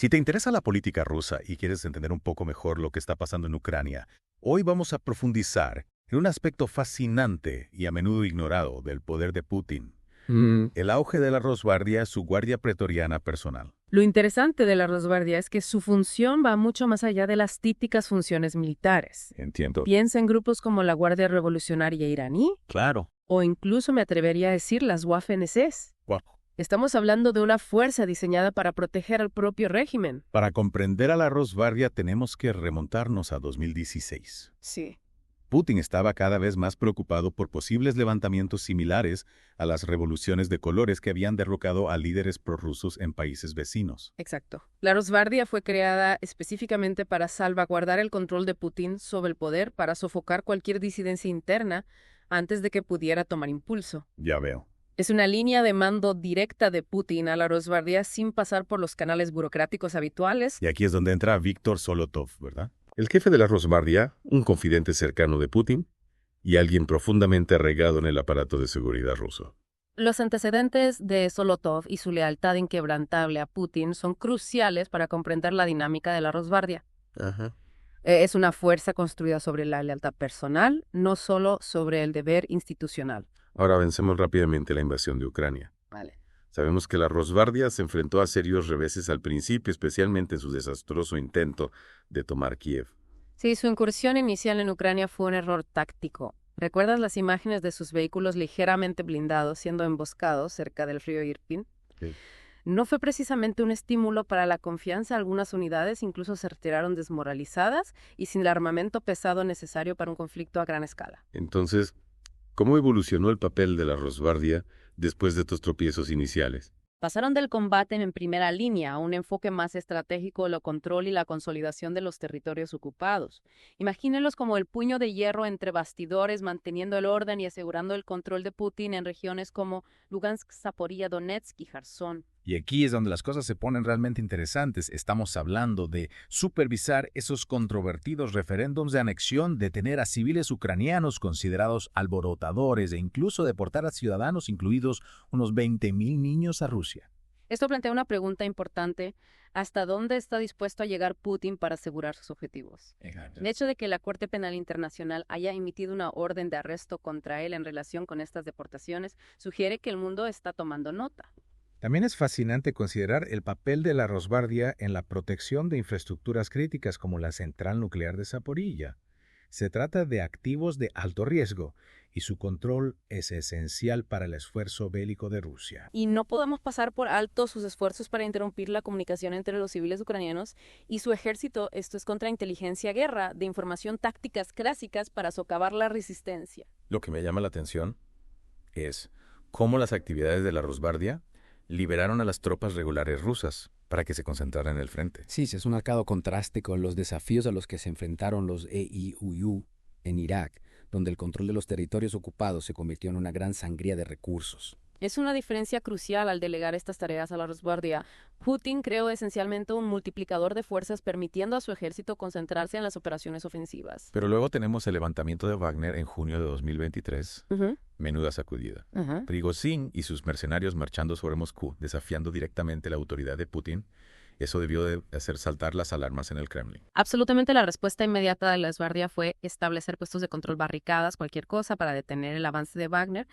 Si te interesa la política rusa y quieres entender un poco mejor lo que está pasando en Ucrania, hoy vamos a profundizar en un aspecto fascinante y a menudo ignorado del poder de Putin: Mm, el auge de la Rosguardia, su guardia pretoriana personal. Lo interesante de la Rosguardia es que su función va mucho más allá de las típicas funciones militares. Entiendo. Piensa en grupos como la Guardia Revolucionaria iraní Claro. o incluso me atrevería a decir las Waffen-SS. Wow. Estamos hablando de una fuerza diseñada para proteger al propio régimen. Para comprender a la Rosguardia tenemos que remontarnos a 2016. Sí. Putin estaba cada vez más preocupado por posibles levantamientos similares a las revoluciones de colores que habían derrocado a líderes prorrusos en países vecinos. Exacto. La Rosguardia fue creada específicamente para salvaguardar el control de Putin sobre el poder, para sofocar cualquier disidencia interna antes de que pudiera tomar impulso. Ya veo. Es una línea de mando directa de Putin a la Rosguardia sin pasar por los canales burocráticos habituales. Y aquí es donde entra Víctor Solotov, ¿verdad? el jefe de la Rosguardia, un confidente cercano de Putin y alguien profundamente arraigado en el aparato de seguridad ruso. Los antecedentes de Solotov y su lealtad inquebrantable a Putin son cruciales para comprender la dinámica de la Rosguardia. Ajá. Es una fuerza construida sobre la lealtad personal, no solo sobre el deber institucional. Ahora avancemos rápidamente la invasión de Ucrania. Vale. Sabemos que la Rosguardia se enfrentó a serios reveses al principio, especialmente en su desastroso intento de tomar Kiev. Sí, su incursión inicial en Ucrania fue un error táctico. ¿Recuerdas las imágenes de sus vehículos ligeramente blindados siendo emboscados cerca del río Irpin? Sí. No fue precisamente un estímulo para la confianza. Algunas unidades incluso se retiraron desmoralizadas y sin el armamento pesado necesario para un conflicto a gran escala. Entonces, ¿cómo evolucionó el papel de la Rosguardia después de estos tropiezos iniciales? Pasaron del combate en primera línea a un enfoque más estratégico, el control y la consolidación de los territorios ocupados. Imagínenlos como el puño de hierro entre bastidores, manteniendo el orden y asegurando el control de Putin en regiones como Lugansk, Zaporilla, Donetsk y Jersón. Y aquí es donde las cosas se ponen realmente interesantes. Estamos hablando de supervisar esos controvertidos referéndums de anexión, detener a civiles ucranianos considerados alborotadores e incluso deportar a ciudadanos, incluidos unos 20,000 niños, a Rusia. Esto plantea una pregunta importante: ¿hasta dónde está dispuesto a llegar Putin para asegurar sus objetivos? El hecho de que la Corte Penal Internacional haya emitido una orden de arresto contra él en relación con estas deportaciones sugiere que el mundo está tomando nota. También es fascinante considerar el papel de la Rosguardia en la protección de infraestructuras críticas como la central nuclear de Zaporilla. Se trata de activos de alto riesgo y su control es esencial para el esfuerzo bélico de Rusia. Y no podemos pasar por alto sus esfuerzos para interrumpir la comunicación entre los civiles ucranianos y su ejército. Esto es contrainteligencia, guerra, de información, tácticas clásicas para socavar la resistencia. Lo que me llama la atención es cómo las actividades de la Rosguardia liberaron a las tropas regulares rusas para que se concentraran en el frente. Sí, es un marcado contraste con los desafíos a los que se enfrentaron los EIUU en Irak, donde el control de los territorios ocupados se convirtió en una gran sangría de recursos. Es una diferencia crucial al delegar estas tareas a la Rosguardia. Putin creó esencialmente un multiplicador de fuerzas, permitiendo a su ejército concentrarse en las operaciones ofensivas. Pero luego tenemos el levantamiento de Wagner en junio de 2023. Menuda sacudida. Prigozhin y sus mercenarios marchando sobre Moscú, desafiando directamente la autoridad de Putin. Eso debió de hacer saltar las alarmas en el Kremlin. Absolutamente, la respuesta inmediata de la Rosguardia fue establecer puestos de control, barricadas, cualquier cosa para detener el avance de Wagner.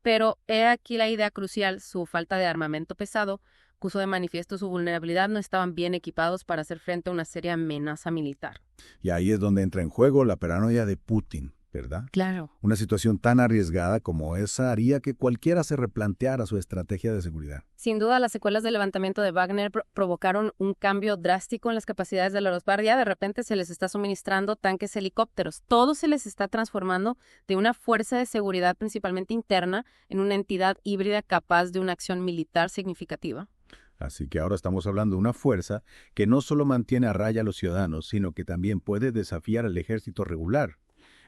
Pero he aquí la idea crucial: su falta de armamento pesado puso de manifiesto su vulnerabilidad. No estaban bien equipados para hacer frente a una seria amenaza militar. Y ahí es donde entra en juego la paranoia de Putin, ¿verdad? Claro. Una situación tan arriesgada como esa haría que cualquiera se replanteara su estrategia de seguridad. Sin duda, las secuelas del levantamiento de Wagner provocaron un cambio drástico en las capacidades de la Rosguardia. De repente se les está suministrando tanques, helicópteros. Todo se les está transformando de una fuerza de seguridad principalmente interna en una entidad híbrida capaz de una acción militar significativa. Así que ahora estamos hablando de una fuerza que no solo mantiene a raya a los ciudadanos, sino que también puede desafiar al ejército regular.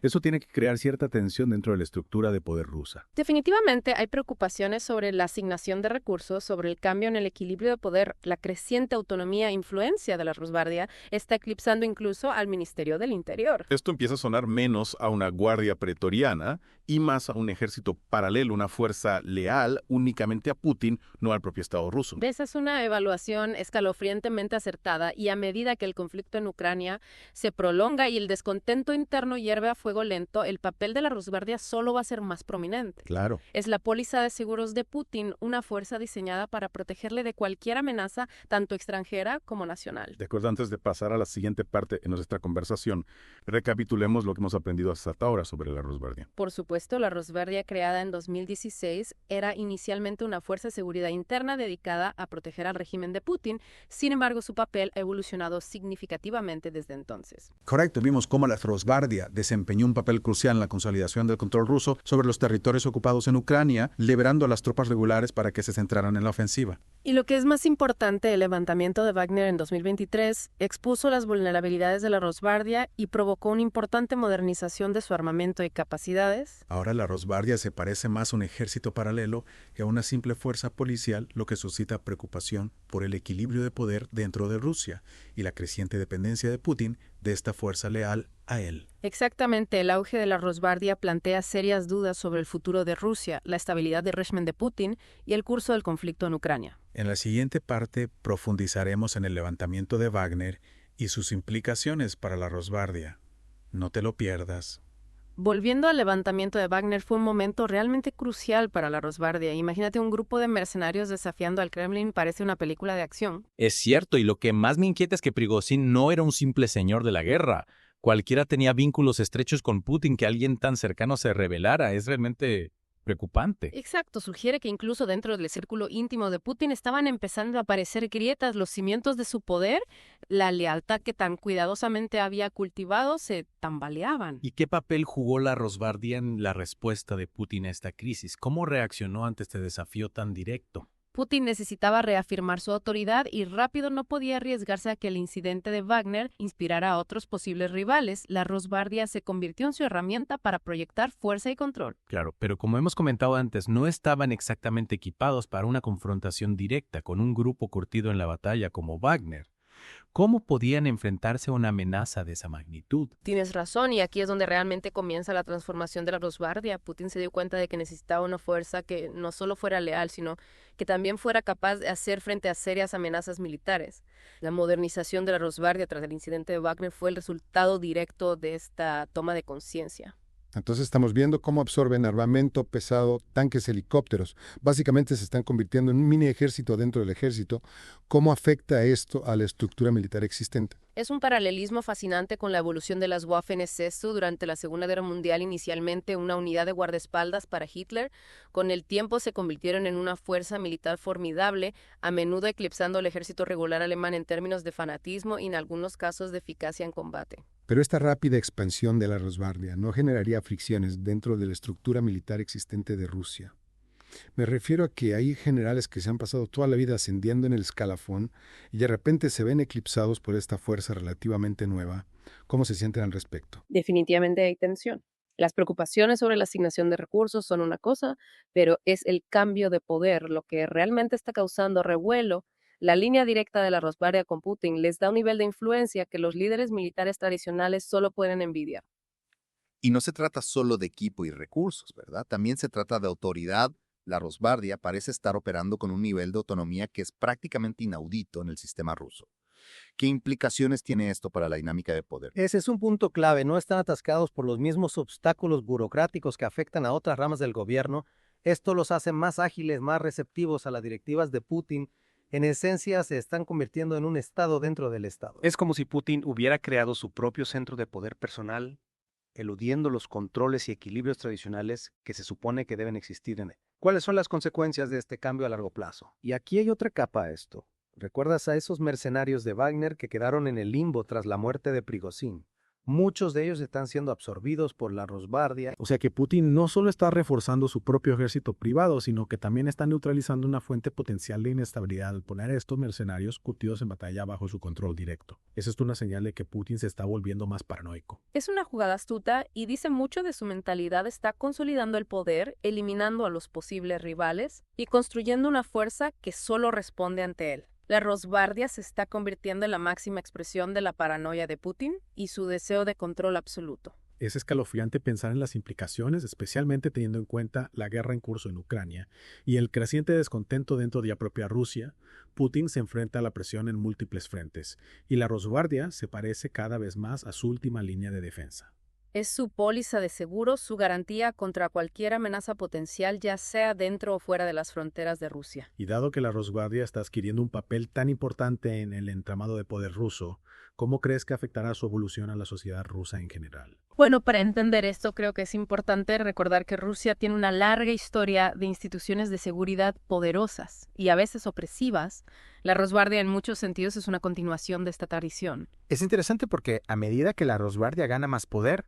Eso tiene que crear cierta tensión dentro de la estructura de poder rusa. Definitivamente hay preocupaciones sobre la asignación de recursos, sobre el cambio en el equilibrio de poder. La creciente autonomía e influencia de la Rosbardia está eclipsando incluso al Ministerio del Interior. Esto empieza a sonar menos a una guardia pretoriana y más a un ejército paralelo, una fuerza leal únicamente a Putin, no al propio Estado ruso. Esa es una evaluación escalofriantemente acertada, y a medida que el conflicto en Ucrania se prolonga y el descontento interno hierve a fuego lento, el papel de la Rosbardia solo va a ser más prominente. Claro. Es la póliza de seguros de Putin, una fuerza diseñada para protegerle de cualquier amenaza, tanto extranjera como nacional. De acuerdo, antes de pasar a la siguiente parte en nuestra conversación, recapitulemos lo que hemos aprendido hasta ahora sobre la Rosbardia. Por supuesto, la Rosbardia, creada en 2016, era inicialmente una fuerza de seguridad interna dedicada a proteger al régimen de Putin. Sin embargo, su papel ha evolucionado significativamente desde entonces. Correcto, vimos cómo la Rosbardia desempeñó un papel crucial en la consolidación del control ruso sobre los territorios ocupados en Ucrania, liberando a las tropas regulares para que se centraran en la ofensiva. Y lo que es más importante, el levantamiento de Wagner en 2023 expuso las vulnerabilidades de la Rosbardia y provocó una importante modernización de su armamento y capacidades. Ahora la Rosbardia se parece más a un ejército paralelo que a una simple fuerza policial, lo que suscita preocupación por el equilibrio de poder dentro de Rusia y la creciente dependencia de Putin de esta fuerza leal a él. Exactamente, el auge de la Rosbardia plantea serias dudas sobre el futuro de Rusia, la estabilidad del régimen de Putin y el curso del conflicto en Ucrania. En la siguiente parte profundizaremos en el levantamiento de Wagner y sus implicaciones para la Rosbardia. No te lo pierdas. Volviendo al levantamiento de Wagner, fue un momento realmente crucial para la Rosbardia. Imagínate un grupo de mercenarios desafiando al Kremlin, parece una película de acción. Es cierto, y lo que más me inquieta es que Prigozhin no era un simple señor de la guerra. Cualquiera tenía vínculos estrechos con Putin. Que alguien tan cercano se rebelara es realmente preocupante. Exacto, sugiere que incluso dentro del círculo íntimo de Putin estaban empezando a aparecer grietas, los cimientos de su poder, la lealtad que tan cuidadosamente había cultivado se tambaleaban. ¿Y qué papel jugó la Rosbardia en la respuesta de Putin a esta crisis? ¿Cómo reaccionó ante este desafío tan directo? Putin necesitaba reafirmar su autoridad y rápido no podía arriesgarse a que el incidente de Wagner inspirara a otros posibles rivales. La Rosbardia se convirtió en su herramienta para proyectar fuerza y control. Claro, pero como hemos comentado antes, no estaban exactamente equipados para una confrontación directa con un grupo curtido en la batalla como Wagner. ¿Cómo podían enfrentarse a una amenaza de esa magnitud? Tienes razón, y aquí es donde realmente comienza la transformación de la Rosbardia. Putin se dio cuenta de que necesitaba una fuerza que no solo fuera leal, sino que también fuera capaz de hacer frente a serias amenazas militares. La modernización de la Rosbardia tras el incidente de Wagner fue el resultado directo de esta toma de conciencia. Entonces estamos viendo cómo absorben armamento pesado, tanques, helicópteros. Básicamente se están convirtiendo en un mini ejército dentro del ejército. ¿Cómo afecta esto a la estructura militar existente? Es un paralelismo fascinante con la evolución de las Waffen-SS durante la Segunda Guerra Mundial, inicialmente una unidad de guardaespaldas para Hitler. Con el tiempo se convirtieron en una fuerza militar formidable, a menudo eclipsando al ejército regular alemán en términos de fanatismo y en algunos casos de eficacia en combate. Pero esta rápida expansión de la Rosbardia no generaría fricciones dentro de la estructura militar existente de Rusia. Me refiero a que hay generales que se han pasado toda la vida ascendiendo en el escalafón y de repente se ven eclipsados por esta fuerza relativamente nueva. ¿Cómo se sienten al respecto? Definitivamente hay tensión. Las preocupaciones sobre la asignación de recursos son una cosa, pero es el cambio de poder lo que realmente está causando revuelo. La línea directa de la Rosbardia con Putin les da un nivel de influencia que los líderes militares tradicionales solo pueden envidiar. Y no se trata solo de equipo y recursos, ¿verdad? También se trata de autoridad. La Rosbardia parece estar operando con un nivel de autonomía que es prácticamente inaudito en el sistema ruso. ¿Qué implicaciones tiene esto para la dinámica de poder? Ese es un punto clave. No están atascados por los mismos obstáculos burocráticos que afectan a otras ramas del gobierno. Esto los hace más ágiles, más receptivos a las directivas de Putin. En esencia, se están convirtiendo en un Estado dentro del Estado. Es como si Putin hubiera creado su propio centro de poder personal, eludiendo los controles y equilibrios tradicionales que se supone que deben existir en él. ¿Cuáles son las consecuencias de este cambio a largo plazo? Y aquí hay otra capa a esto. ¿Recuerdas a esos mercenarios de Wagner que quedaron en el limbo tras la muerte de Prigozhin? Muchos de ellos están siendo absorbidos por la Rosbardia. O sea que Putin no solo está reforzando su propio ejército privado, sino que también está neutralizando una fuente potencial de inestabilidad al poner a estos mercenarios curtidos en batalla bajo su control directo. Esa es una señal de que Putin se está volviendo más paranoico. Es una jugada astuta y dice mucho de su mentalidad. Está consolidando el poder, eliminando a los posibles rivales y construyendo una fuerza que solo responde ante él. La Rosbardia se está convirtiendo en la máxima expresión de la paranoia de Putin y su deseo de control absoluto. Es escalofriante pensar en las implicaciones, especialmente teniendo en cuenta la guerra en curso en Ucrania y el creciente descontento dentro de la propia Rusia. Putin se enfrenta a la presión en múltiples frentes y la Rosbardia se parece cada vez más a su última línea de defensa. Es su póliza de seguro, su garantía contra cualquier amenaza potencial, ya sea dentro o fuera de las fronteras de Rusia. Y dado que la Rosbardia está adquiriendo un papel tan importante en el entramado de poder ruso, ¿cómo crees que afectará su evolución a la sociedad rusa en general? Bueno, para entender esto creo que es importante recordar que Rusia tiene una larga historia de instituciones de seguridad poderosas y a veces opresivas. La Rosbardia en muchos sentidos es una continuación de esta tradición. Es interesante porque a medida que la Rosbardia gana más poder,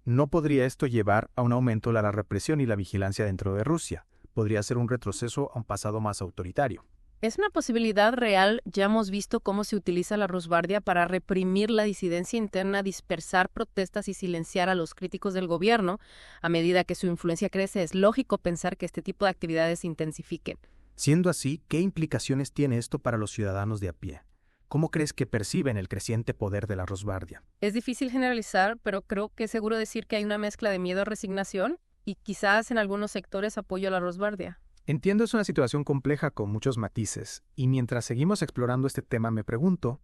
¿no podría esto llevar a un aumento de la represión y la vigilancia dentro de Rusia? Podría ser un retroceso a un pasado más autoritario. Es una posibilidad real. Ya hemos visto cómo se utiliza la Rosbardia para reprimir la disidencia interna, dispersar protestas y silenciar a los críticos del gobierno. A medida que su influencia crece, es lógico pensar que este tipo de actividades se intensifiquen. Siendo así, ¿qué implicaciones tiene esto para los ciudadanos de a pie? ¿Cómo crees que perciben el creciente poder de la Rosbardia? Es difícil generalizar, pero creo que es seguro decir que hay una mezcla de miedo, resignación y quizás en algunos sectores apoyo a la Rosbardia. Entiendo, es una situación compleja con muchos matices, y mientras seguimos explorando este tema me pregunto,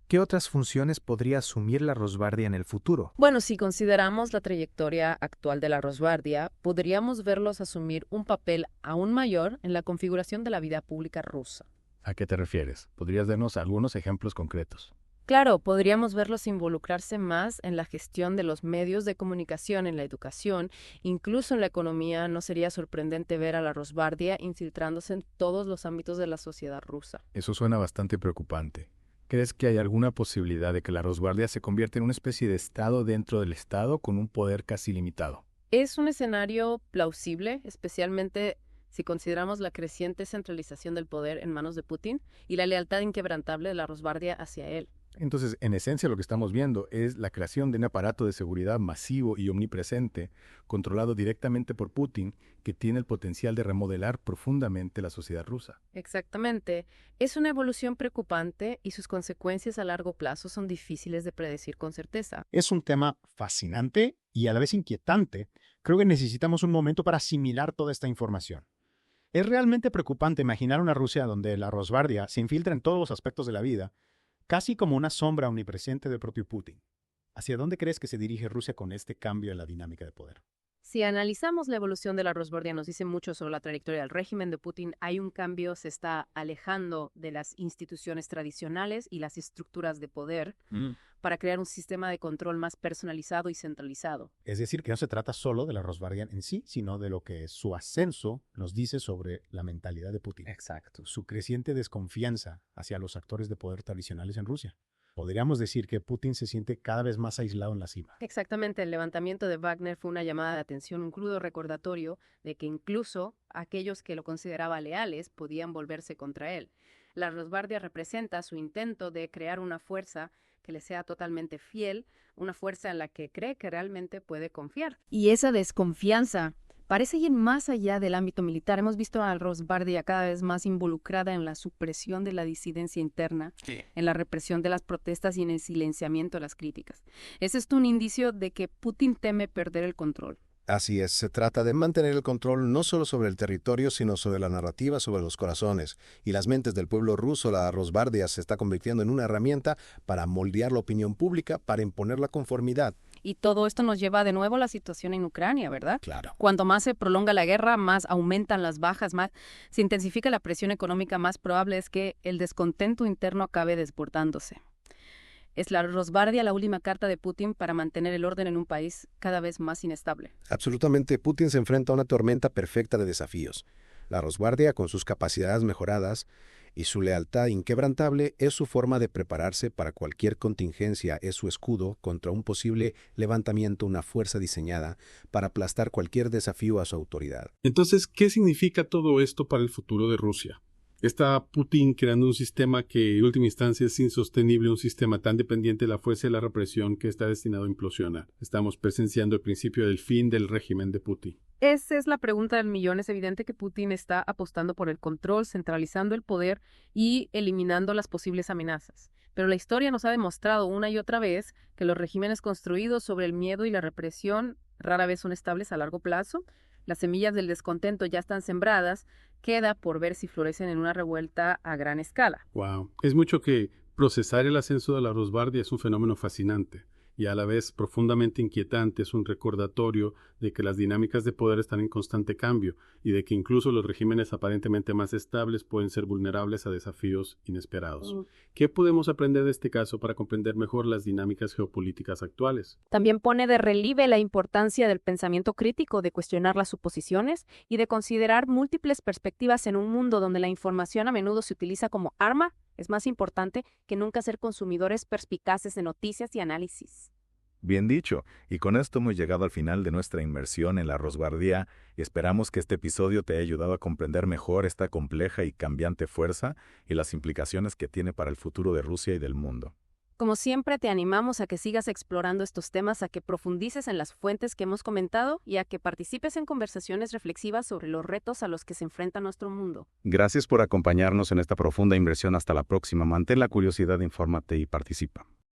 ¿qué otras funciones podría asumir la Rosbardia en el futuro? Bueno, si consideramos la trayectoria actual de la Rosbardia, podríamos verlos asumir un papel aún mayor en la configuración de la vida pública rusa. ¿A qué te refieres? ¿Podrías darnos algunos ejemplos concretos? Claro, podríamos verlos involucrarse más en la gestión de los medios de comunicación, en la educación, incluso en la economía. No sería sorprendente ver a la Rosbardia infiltrándose en todos los ámbitos de la sociedad rusa. Eso suena bastante preocupante. ¿Crees que hay alguna posibilidad de que la Rosbardia se convierta en una especie de Estado dentro del Estado con un poder casi limitado? Es un escenario plausible, especialmente si consideramos la creciente centralización del poder en manos de Putin y la lealtad inquebrantable de la Rosbardia hacia él. Entonces, en esencia, lo que estamos viendo es la creación de un aparato de seguridad masivo y omnipresente, controlado directamente por Putin, que tiene el potencial de remodelar profundamente la sociedad rusa. Exactamente. Es una evolución preocupante y sus consecuencias a largo plazo son difíciles de predecir con certeza. Es un tema fascinante y a la vez inquietante. Creo que necesitamos un momento para asimilar toda esta información. Es realmente preocupante imaginar una Rusia donde la Rosbardia se infiltra en todos los aspectos de la vida, casi como una sombra omnipresente del propio Putin. ¿Hacia dónde crees que se dirige Rusia con este cambio en la dinámica de poder? Si analizamos la evolución de la Rosbardia, nos dice mucho sobre la trayectoria del régimen de Putin. Hay un cambio, se está alejando de las instituciones tradicionales y las estructuras de poder para crear un sistema de control más personalizado y centralizado. Es decir, que no se trata solo de la Rosbardia en sí, sino de lo que su ascenso nos dice sobre la mentalidad de Putin. Exacto. Su creciente desconfianza hacia los actores de poder tradicionales en Rusia. Podríamos decir que Putin se siente cada vez más aislado en la cima. Exactamente, el levantamiento de Wagner fue una llamada de atención, un crudo recordatorio de que incluso aquellos que lo consideraba leales podían volverse contra él. La Rosbardia representa su intento de crear una fuerza que le sea totalmente fiel, una fuerza en la que cree que realmente puede confiar. Y esa desconfianza parece ir más allá del ámbito militar. Hemos visto a Rosbardia cada vez más involucrada en la supresión de la disidencia interna, en la represión de las protestas y en el silenciamiento de las críticas. ¿Es esto un indicio de que Putin teme perder el control? Así es, se trata de mantener el control no solo sobre el territorio, sino sobre la narrativa, sobre los corazones y las mentes del pueblo ruso. La Rosbardia se está convirtiendo en una herramienta para moldear la opinión pública, para imponer la conformidad. Y todo esto nos lleva de nuevo a la situación en Ucrania, ¿verdad? Claro. Cuanto más se prolonga la guerra, más aumentan las bajas, más se intensifica la presión económica, más probable es que el descontento interno acabe desbordándose. ¿Es la Rosbardia la última carta de Putin para mantener el orden en un país cada vez más inestable? Absolutamente, Putin se enfrenta a una tormenta perfecta de desafíos. La Rosbardia, con sus capacidades mejoradas, y su lealtad inquebrantable es su forma de prepararse para cualquier contingencia, es su escudo contra un posible levantamiento, una fuerza diseñada para aplastar cualquier desafío a su autoridad. Entonces, ¿qué significa todo esto para el futuro de Rusia? Está Putin creando un sistema que en última instancia es insostenible, un sistema tan dependiente de la fuerza y la represión que está destinado a implosionar. Estamos presenciando el principio del fin del régimen de Putin. Esa es la pregunta del millón. Es evidente que Putin está apostando por el control, centralizando el poder y eliminando las posibles amenazas. Pero la historia nos ha demostrado una y otra vez que los regímenes construidos sobre el miedo y la represión rara vez son estables a largo plazo. Las semillas del descontento ya están sembradas. Queda por ver si florecen en una revuelta a gran escala. Wow. Es mucho que procesar el ascenso de la Rosbardia es un fenómeno fascinante y a la vez profundamente inquietante. Es un recordatorio de que las dinámicas de poder están en constante cambio y de que incluso los regímenes aparentemente más estables pueden ser vulnerables a desafíos inesperados. ¿Qué podemos aprender de este caso para comprender mejor las dinámicas geopolíticas actuales? También pone de relieve la importancia del pensamiento crítico, de cuestionar las suposiciones y de considerar múltiples perspectivas en un mundo donde la información a menudo se utiliza como arma. Es más importante que nunca ser consumidores perspicaces de noticias y análisis. Bien dicho, y con esto hemos llegado al final de nuestra inmersión en la Rosbardia. Esperamos que este episodio te haya ayudado a comprender mejor esta compleja y cambiante fuerza y las implicaciones que tiene para el futuro de Rusia y del mundo. Como siempre, te animamos a que sigas explorando estos temas, a que profundices en las fuentes que hemos comentado y a que participes en conversaciones reflexivas sobre los retos a los que se enfrenta nuestro mundo. Gracias por acompañarnos en esta profunda inmersión. Hasta la próxima. Mantén la curiosidad, infórmate y participa.